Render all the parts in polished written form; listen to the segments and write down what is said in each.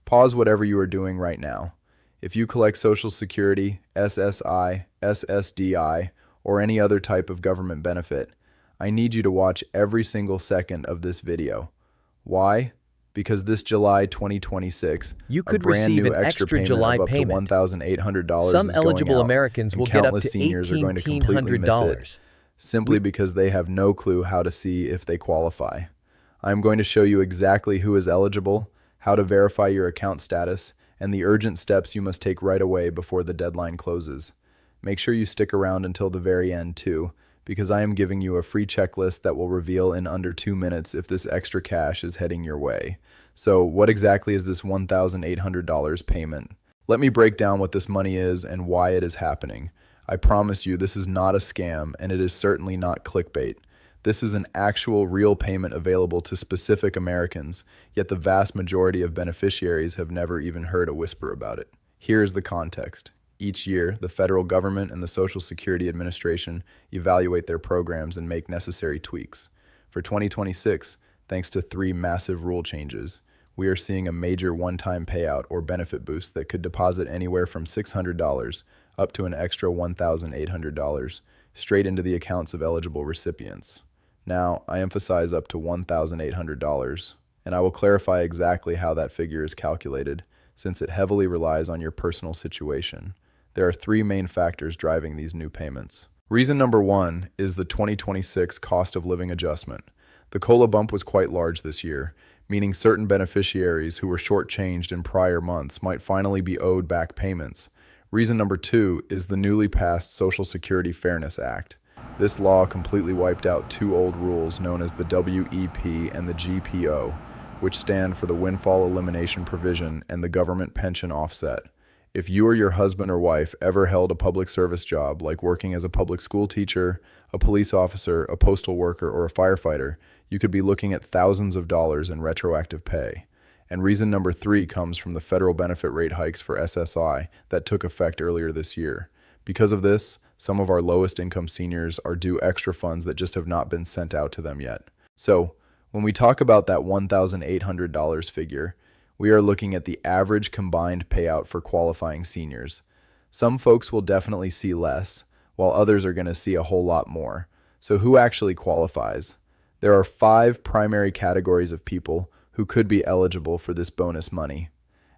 Pause whatever you are doing right now. If you collect Social Security, SSI, SSDI, or any other type of government benefit, I need you to watch every single second of this video. Why? Because this July 2026, You a could brand receive new an extra extra payment July of up to payment. $1,800 Some is going eligible out, Americans and will get up countless to seniors are going to completely miss it, $1,800. simply because they have no clue how to see if they qualify. I am going to show you exactly who is eligible, how to verify your account status, and the urgent steps you must take right away before the deadline closes. Make sure you stick around until the very end too, because I am giving you a free checklist that will reveal in under 2 minutes if this extra cash is heading your way. So what exactly is this $1,800 payment? Let me break down what this money is and why it is happening. I promise you this is not a scam, and it is certainly not clickbait. This is an actual real payment available to specific Americans, yet the vast majority of beneficiaries have never even heard a whisper about it. Here is the context. Each year, the federal government and the Social Security Administration evaluate their programs and make necessary tweaks. For 2026, thanks to 3 massive rule changes, we are seeing a major one-time payout or benefit boost that could deposit anywhere from $600 up to an extra $1,800 straight into the accounts of eligible recipients. Now, I emphasize up to $1,800, and I will clarify exactly how that figure is calculated, since it heavily relies on your personal situation. There are 3 main factors driving these new payments. Reason number 1 is the 2026 cost of living adjustment. The COLA bump was quite large this year, meaning certain beneficiaries who were shortchanged in prior months might finally be owed back payments. Reason number 2 is the newly passed Social Security Fairness Act. This law completely wiped out 2 old rules known as the WEP and the GPO, which stand for the Windfall Elimination Provision and the Government Pension Offset. If you or your husband or wife ever held a public service job, like working as a public school teacher, a police officer, a postal worker, or a firefighter, you could be looking at thousands of dollars in retroactive pay. And reason number 3 comes from the federal benefit rate hikes for SSI that took effect earlier this year. Because of this, some of our lowest income seniors are due extra funds that just have not been sent out to them yet. So, when we talk about that $1,800 figure, we are looking at the average combined payout for qualifying seniors. Some folks will definitely see less, while others are going to see a whole lot more. So who actually qualifies? There are 5 primary categories of people who could be eligible for this bonus money.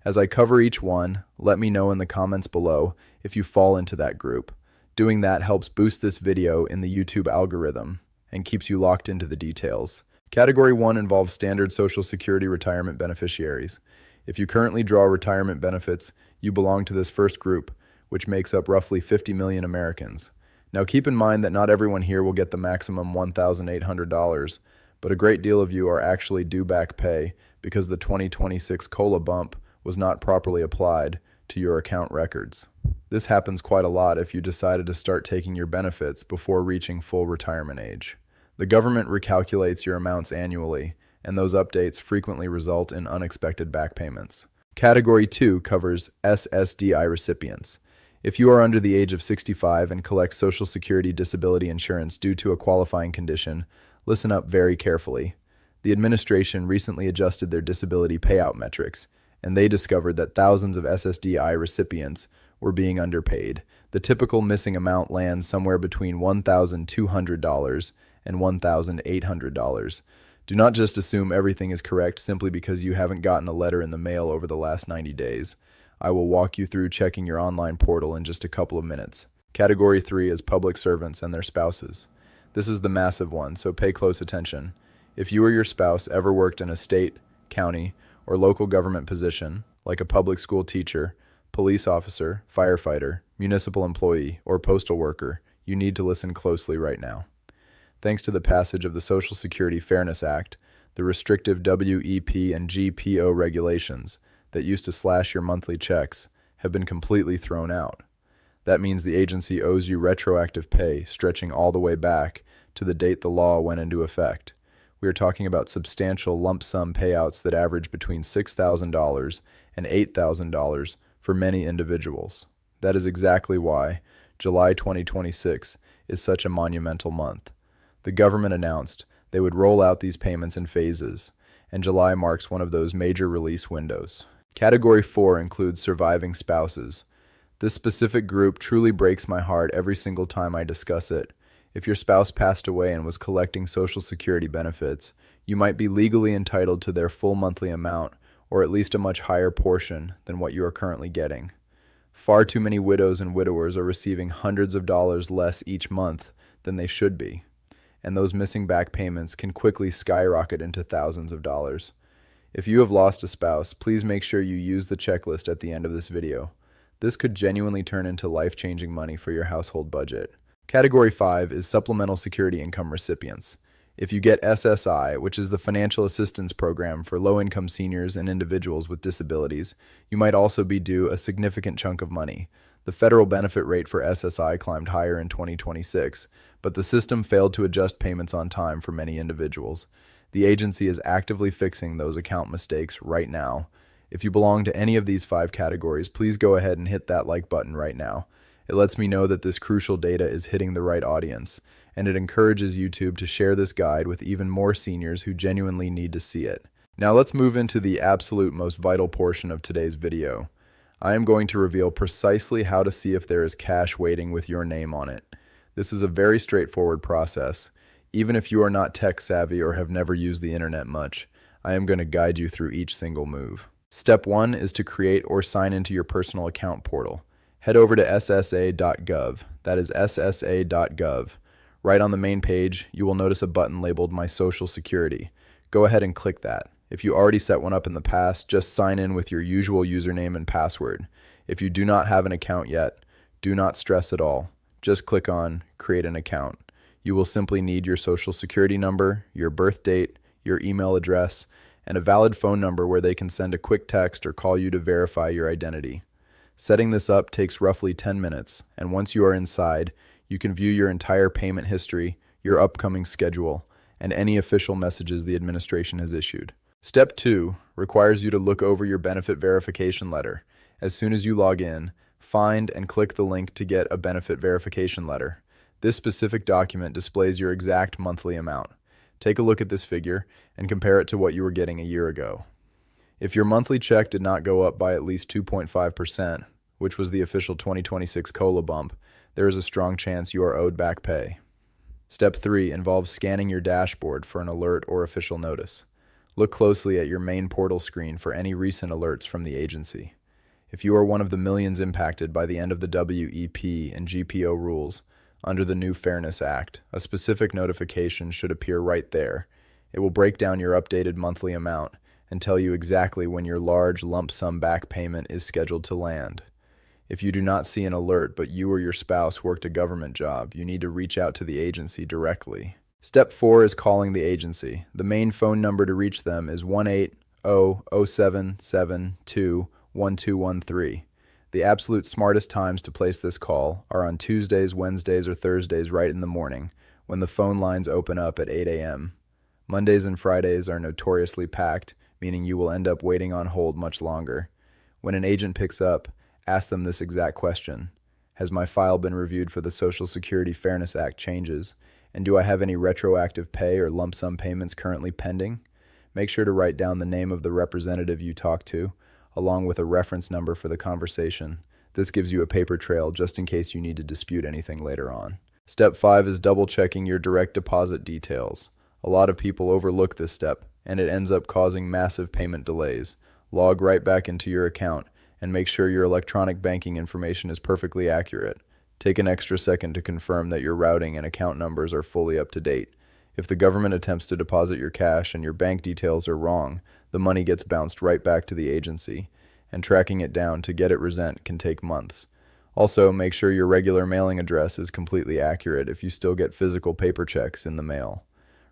As I cover each one, let me know in the comments below if you fall into that group. Doing that helps boost this video in the YouTube algorithm and keeps you locked into the details. Category 1 involves standard Social Security retirement beneficiaries. If you currently draw retirement benefits, you belong to this first group, which makes up roughly 50 million Americans. Now keep in mind that not everyone here will get the maximum $1,800, but a great deal of you are actually due back pay because the 2026 COLA bump was not properly applied to your account records. This happens quite a lot if you decided to start taking your benefits before reaching full retirement age. The government recalculates your amounts annually, and those updates frequently result in unexpected back payments. Category 2 covers SSDI recipients. If you are under the age of 65 and collect Social Security disability insurance due to a qualifying condition, listen up very carefully. The administration recently adjusted their disability payout metrics, and they discovered that thousands of SSDI recipients were being underpaid. The typical missing amount lands somewhere between $1,200 and $1,800. Do not just assume everything is correct simply because you haven't gotten a letter in the mail over the last 90 days. I will walk you through checking your online portal in just a couple of minutes. Category 3 is public servants and their spouses. This is the massive one, so pay close attention. If you or your spouse ever worked in a state, county, or local government position, like a public school teacher, police officer, firefighter, municipal employee, or postal worker, you need to listen closely right now. Thanks to the passage of the Social Security Fairness Act, the restrictive WEP and GPO regulations that used to slash your monthly checks have been completely thrown out. That means the agency owes you retroactive pay stretching all the way back to the date the law went into effect. We are talking about substantial lump sum payouts that average between $6,000 and $8,000 for many individuals. That is exactly why July 2026 is such a monumental month. The government announced they would roll out these payments in phases, and July marks one of those major release windows. Category 4 includes surviving spouses. This specific group truly breaks my heart every single time I discuss it. If your spouse passed away and was collecting Social Security benefits, you might be legally entitled to their full monthly amount, or at least a much higher portion than what you are currently getting. Far too many widows and widowers are receiving hundreds of dollars less each month than they should be, and those missing back payments can quickly skyrocket into thousands of dollars. If you have lost a spouse, please make sure you use the checklist at the end of this video. This could genuinely turn into life-changing money for your household budget. Category 5 is supplemental security income recipients. If you get SSI, which is the Financial Assistance Program for low-income seniors and individuals with disabilities, you might also be due a significant chunk of money. The federal benefit rate for SSI climbed higher in 2026, but the system failed to adjust payments on time for many individuals. The agency is actively fixing those account mistakes right now. If you belong to any of these 5 categories, please go ahead and hit that like button right now. It lets me know that this crucial data is hitting the right audience, and it encourages YouTube to share this guide with even more seniors who genuinely need to see it. Now let's move into the absolute most vital portion of today's video. I am going to reveal precisely how to see if there is cash waiting with your name on it. This is a very straightforward process. Even if you are not tech savvy or have never used the internet much, I am going to guide you through each single move. Step 1 is to create or sign into your personal account portal. Head over to ssa.gov. That is ssa.gov. Right on the main page, you will notice a button labeled My Social Security. Go ahead and click that. If you already set one up in the past, just sign in with your usual username and password. If you do not have an account yet, do not stress at all. Just click on Create an Account. You will simply need your Social Security number, your birth date, your email address, and a valid phone number where they can send a quick text or call you to verify your identity. Setting this up takes roughly 10 minutes, and once you are inside, you can view your entire payment history, your upcoming schedule, and any official messages the administration has issued. Step 2 requires you to look over your benefit verification letter. As soon as you log in, find and click the link to get a benefit verification letter. This specific document displays your exact monthly amount. Take a look at this figure and compare it to what you were getting a year ago. If your monthly check did not go up by at least 2.5%, which was the official 2026 COLA bump, there is a strong chance you are owed back pay. Step 3 involves scanning your dashboard for an alert or official notice. Look closely at your main portal screen for any recent alerts from the agency. If you are one of the millions impacted by the end of the WEP and GPO rules under the new Fairness Act, a specific notification should appear right there. It will break down your updated monthly amount and tell you exactly when your large lump sum back payment is scheduled to land. If you do not see an alert but you or your spouse worked a government job, you need to reach out to the agency directly. Step 4 is calling the agency. The main phone number to reach them is 1-800-772-1213. The absolute smartest times to place this call are on Tuesdays, Wednesdays, or Thursdays right in the morning, when the phone lines open up at 8 a.m. Mondays and Fridays are notoriously packed, meaning you will end up waiting on hold much longer. When an agent picks up, ask them this exact question. Has my file been reviewed for the Social Security Fairness Act changes? And do I have any retroactive pay or lump sum payments currently pending? Make sure to write down the name of the representative you talk to, along with a reference number for the conversation. This gives you a paper trail just in case you need to dispute anything later on. Step 5 is double-checking your direct deposit details. A lot of people overlook this step, and it ends up causing massive payment delays. Log right back into your account and make sure your electronic banking information is perfectly accurate. Take an extra second to confirm that your routing and account numbers are fully up to date. If the government attempts to deposit your cash and your bank details are wrong, the money gets bounced right back to the agency, and tracking it down to get it resent can take months. Also, make sure your regular mailing address is completely accurate if you still get physical paper checks in the mail.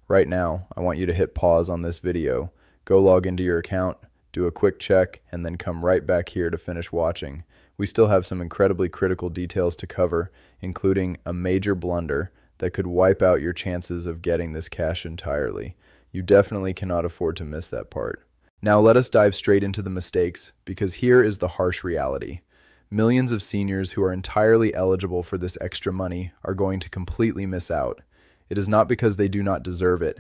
Right now, I want you to hit pause on this video, go log into your account, do a quick check, and then come right back here to finish watching. We still have some incredibly critical details to cover, including a major blunder that could wipe out your chances of getting this cash entirely. You definitely cannot afford to miss that part. Now let us dive straight into the mistakes, because here is the harsh reality. Millions of seniors who are entirely eligible for this extra money are going to completely miss out. It is not because they do not deserve it.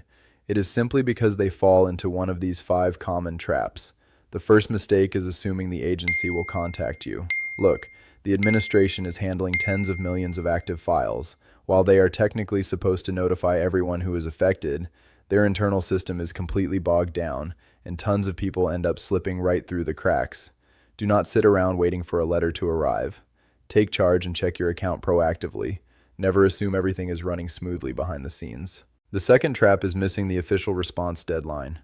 It is simply because they fall into one of these 5 common traps. The first mistake is assuming the agency will contact you. Look, the administration is handling tens of millions of active files. While they are technically supposed to notify everyone who is affected, their internal system is completely bogged down, and tons of people end up slipping right through the cracks. Do not sit around waiting for a letter to arrive. Take charge and check your account proactively. Never assume everything is running smoothly behind the scenes. The second trap is missing the official response deadline.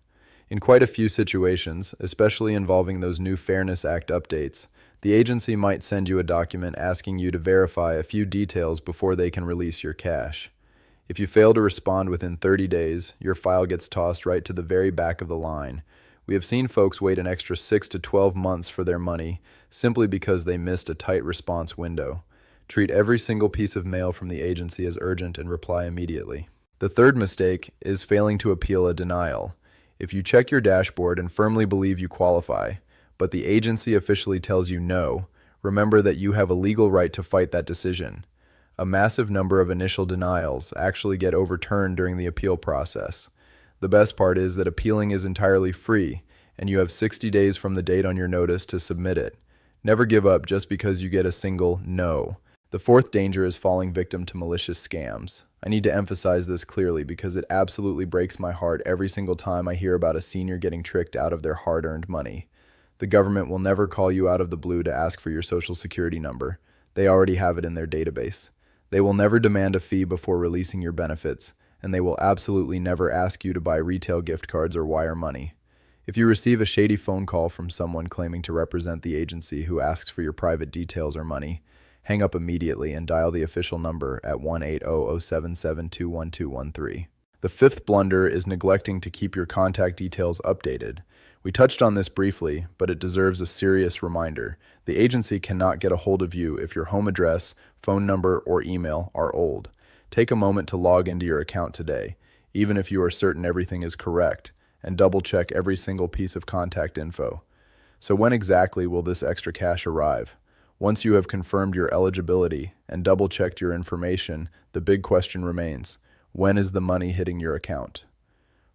In quite a few situations, especially involving those new Fairness Act updates, the agency might send you a document asking you to verify a few details before they can release your cash. If you fail to respond within 30 days, your file gets tossed right to the very back of the line. We have seen folks wait an extra 6 to 12 months for their money simply because they missed a tight response window. Treat every single piece of mail from the agency as urgent and reply immediately. The third mistake is failing to appeal a denial. If you check your dashboard and firmly believe you qualify, but the agency officially tells you no, remember that you have a legal right to fight that decision. A massive number of initial denials actually get overturned during the appeal process. The best part is that appealing is entirely free, and you have 60 days from the date on your notice to submit it. Never give up just because you get a single no. The fourth danger is falling victim to malicious scams. I need to emphasize this clearly because it absolutely breaks my heart every single time I hear about a senior getting tricked out of their hard-earned money. The government will never call you out of the blue to ask for your social security number. They already have it in their database. They will never demand a fee before releasing your benefits, and they will absolutely never ask you to buy retail gift cards or wire money. If you receive a shady phone call from someone claiming to represent the agency who asks for your private details or money, hang up immediately and dial the official number at 1-800-077-21213. The fifth blunder is neglecting to keep your contact details updated. We touched on this briefly, but it deserves a serious reminder. The agency cannot get a hold of you if your home address, phone number, or email are old. Take a moment to log into your account today, even if you are certain everything is correct, and double-check every single piece of contact info. So when exactly will this extra cash arrive? Once you have confirmed your eligibility and double-checked your information, the big question remains: when is the money hitting your account?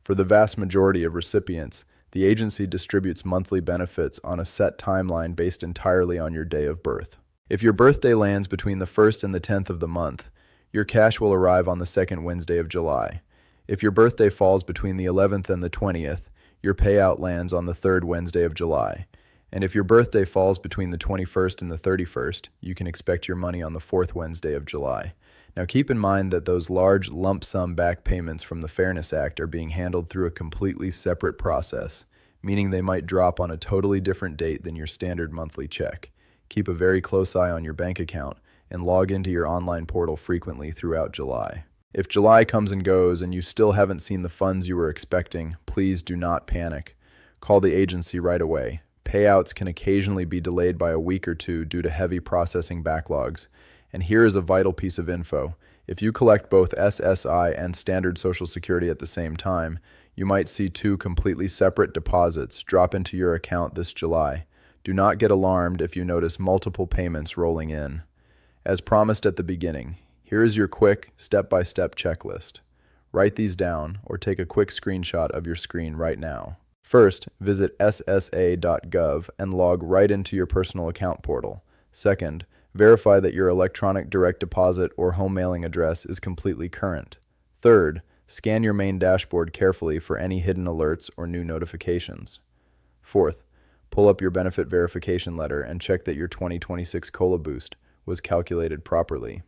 For the vast majority of recipients, the agency distributes monthly benefits on a set timeline based entirely on your day of birth. If your birthday lands between the 1st and the 10th of the month, your cash will arrive on the second Wednesday of July. If your birthday falls between the 11th and the 20th, your payout lands on the third Wednesday of July. And if your birthday falls between the 21st and the 31st, you can expect your money on the fourth Wednesday of July. Now keep in mind that those large lump sum back payments from the Fairness Act are being handled through a completely separate process, meaning they might drop on a totally different date than your standard monthly check. Keep a very close eye on your bank account and log into your online portal frequently throughout July. If July comes and goes and you still haven't seen the funds you were expecting, please do not panic. Call the agency right away. Payouts can occasionally be delayed by a week or two due to heavy processing backlogs. And here is a vital piece of info. If you collect both SSI and standard Social Security at the same time, you might see two completely separate deposits drop into your account this July. Do not get alarmed if you notice multiple payments rolling in. As promised at the beginning, here is your quick, step-by-step checklist. Write these down or take a quick screenshot of your screen right now. First, visit ssa.gov and log right into your personal account portal. Second, verify that your electronic direct deposit or home mailing address is completely current. Third, scan your main dashboard carefully for any hidden alerts or new notifications. Fourth, pull up your benefit verification letter and check that your 2026 COLA boost was calculated properly.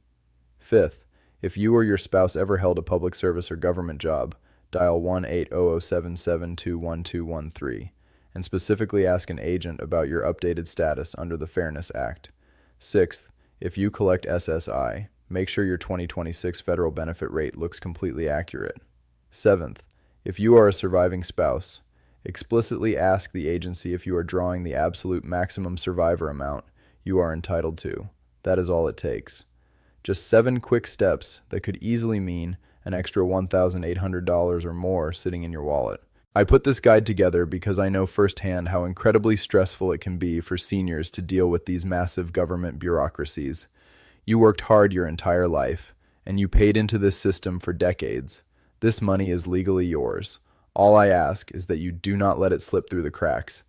Fifth, if you or your spouse ever held a public service or government job, dial 1-800-777-21213 and specifically ask an agent about your updated status under the Fairness Act. Sixth, if you collect SSI, make sure your 2026 federal benefit rate looks completely accurate. Seventh, if you are a surviving spouse, explicitly ask the agency if you are drawing the absolute maximum survivor amount you are entitled to. That is all it takes. Just 7 quick steps that could easily mean an extra $1,800 or more sitting in your wallet. I put this guide together because I know firsthand how incredibly stressful it can be for seniors to deal with these massive government bureaucracies. You worked hard your entire life, and you paid into this system for decades. This money is legally yours. All I ask is that you do not let it slip through the cracks.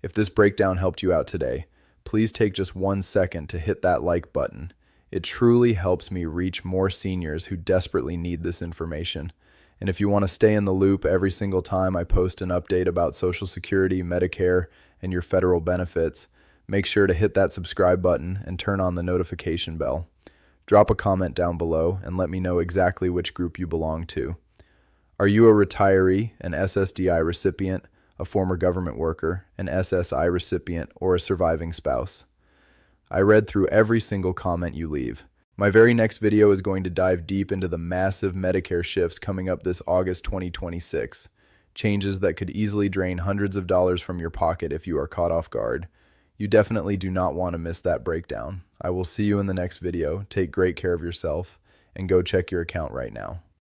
If this breakdown helped you out today, please take just 1 second to hit that like button. It truly helps me reach more seniors who desperately need this information. And if you want to stay in the loop every single time I post an update about Social Security, Medicare, and your federal benefits, make sure to hit that subscribe button and turn on the notification bell. Drop a comment down below and let me know exactly which group you belong to. Are you a retiree, an SSDI recipient, a former government worker, an SSI recipient, or a surviving spouse? I read through every single comment you leave. My very next video is going to dive deep into the massive Medicare shifts coming up this August 2026, changes that could easily drain hundreds of dollars from your pocket if you are caught off guard. You definitely do not want to miss that breakdown. I will see you in the next video. Take great care of yourself, and go check your account right now.